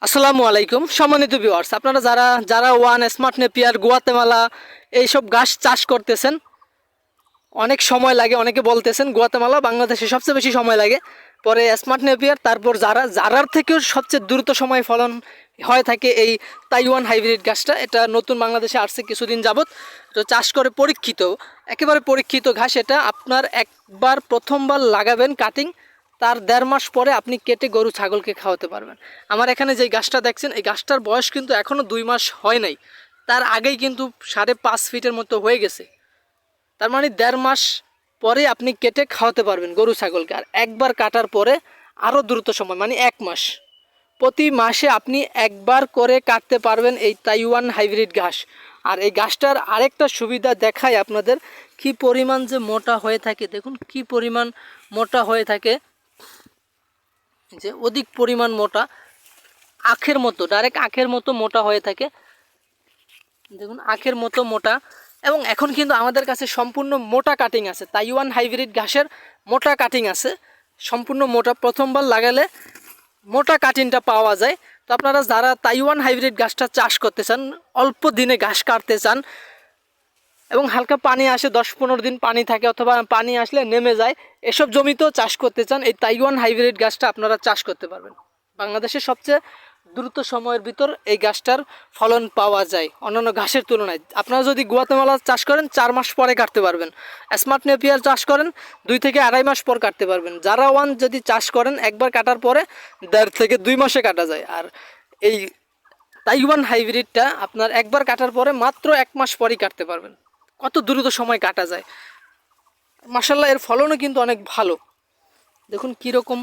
আসসালামু আলাইকুম সম্মানিত ভিউয়ার্স, আপনারা যারা যারা ওয়ান স্মার্ট নেপিয়ার গুয়াতেমালা এইসব ঘাস চাষ করতেছেন, অনেক সময় লাগে, অনেকে বলতেছেন গুয়াতেমালা বাংলাদেশে সবচেয়ে বেশি সময় লাগে, পরে স্মার্ট নেপিয়ার, তারপর জারার থেকেও সবচেয়ে দ্রুত সময় ফলন হয়ে থাকে এই তাইওয়ান হাইব্রিড ঘাসটা। এটা নতুন বাংলাদেশে আসছে কিছুদিন যাবত। তো চাষ করে পরীক্ষিত, একেবারে পরীক্ষিত ঘাস। এটা আপনার একবার প্রথমবার লাগাবেন কাটিং, তার 1.5 মাস পরে আপনি কেটে গরু ছাগলকে খাওয়াতে পারবেন। আমার এখানে যে গাছটা দেখছেন, এই গাছটার বয়স কিন্তু এখনও 2 মাস হয় নাই, তার আগেই কিন্তু 5.5 ফিটের মতো হয়ে গেছে। তার মানে 1.5 মাস পরে আপনি কেটে খাওয়াতে পারবেন গরু ছাগলকে। আর একবার কাটার পরে আরও দ্রুত সময়, মানে 1 মাস, প্রতি মাসে আপনি একবার করে কাটতে পারবেন এই তাইওয়ান হাইব্রিড ঘাস। আর এই ঘাসটার আরেকটা সুবিধা দেখায় আপনাদের, কি পরিমাণ যে মোটা হয়ে থাকে। দেখুন কি পরিমাণ মোটা হয়ে থাকে, যে অধিক পরিমাণ মোটা, আখের মতো, ডাইরেক্ট আখের মতো মোটা হয়ে থাকে। দেখুন আখের মতো মোটা। এবং এখন কিন্তু আমাদের কাছে সম্পূর্ণ মোটা কাটিং আছে, তাইওয়ান হাইব্রিড ঘাসের মোটা কাটিং আছে, সম্পূর্ণ মোটা। প্রথমবার লাগালে মোটা কাটিংটা পাওয়া যায়। তো আপনারা যারা তাইওয়ান হাইব্রিড ঘাসটা চাষ করতে চান, অল্প দিনে ঘাস কাটতে চান, এবং হালকা পানি আসে, 10-15 দিন পানি থাকে, অথবা পানি আসলে নেমে যায়, এসব জমিতেও চাষ করতে চান, এই তাইওয়ান হাইব্রিড ঘাসটা আপনারা চাষ করতে পারবেন। বাংলাদেশের সবচেয়ে দ্রুত সময়ের ভিতর এই গাছটার ফলন পাওয়া যায় অন্যান্য ঘাসের তুলনায়। আপনারা যদি গুয়াতেমালা চাষ করেন 4 মাস পরে কাটতে পারবেন, স্মার্ট নেপিয়ার চাষ করেন 2 থেকে 2.5 মাস পর কাটতে পারবেন, জারা ওয়ান যদি চাষ করেন একবার কাটার পরে 1.5 থেকে 2 মাসে কাটা যায়। আর এই তাইওয়ান হাইব্রিডটা আপনার একবার কাটার পরে মাত্র 1 মাস পরই কাটতে পারবেন। কত দ্রুত সময় কাটা যায়। মাশাআল্লাহ, এর ফলনও কিন্তু অনেক ভালো। দেখুন কীরকম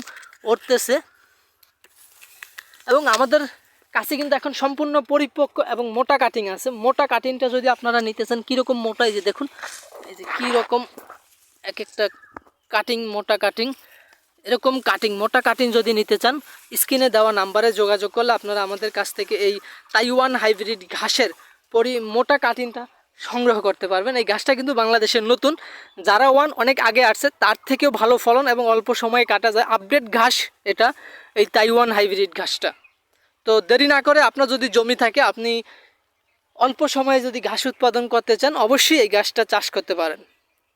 উঠতেছে। এবং আমাদের কাছে কিন্তু এখন সম্পূর্ণ পরিপক্ক এবং মোটা কাটিং আছে। মোটা কাটিংটা যদি আপনারা নিতে চান, কীরকম মোটা, এই যে দেখুন, এই যে কীরকম এক একটা কাটিং, মোটা কাটিং, এরকম কাটিং, মোটা কাটিং যদি নিতে চান, স্ক্রিনে দেওয়া নাম্বারে যোগাযোগ করলে আপনারা আমাদের কাছ থেকে এই তাইওয়ান হাইব্রিড ঘাসের মোটা কাটিংটা সংগ্রহ করতে পারবেন। এই ঘাসটা কিন্তু বাংলাদেশের নতুন, যারা ওয়ান অনেক আগে আসছে তার থেকেও ভালো ফলন এবং অল্প সময়ে কাটা যায়, আপডেট ঘাস এটা, এই তাইওয়ান হাইব্রিড ঘাসটা। তো দেরি না করে, আপনার যদি জমি থাকে, আপনি অল্প সময়ে যদি ঘাস উৎপাদন করতে চান, অবশ্যই এই ঘাসটা চাষ করতে পারেন।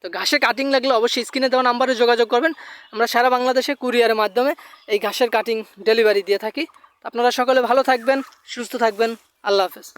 তো ঘাসে কাটিং লাগলে অবশ্যই স্ক্রিনে দেওয়া নাম্বারে যোগাযোগ করবেন। আমরা সারা বাংলাদেশে কুরিয়ারের মাধ্যমে এই ঘাসের কাটিং ডেলিভারি দিয়ে থাকি। আপনারা সকলে ভালো থাকবেন, সুস্থ থাকবেন। আল্লাহ হাফেজ।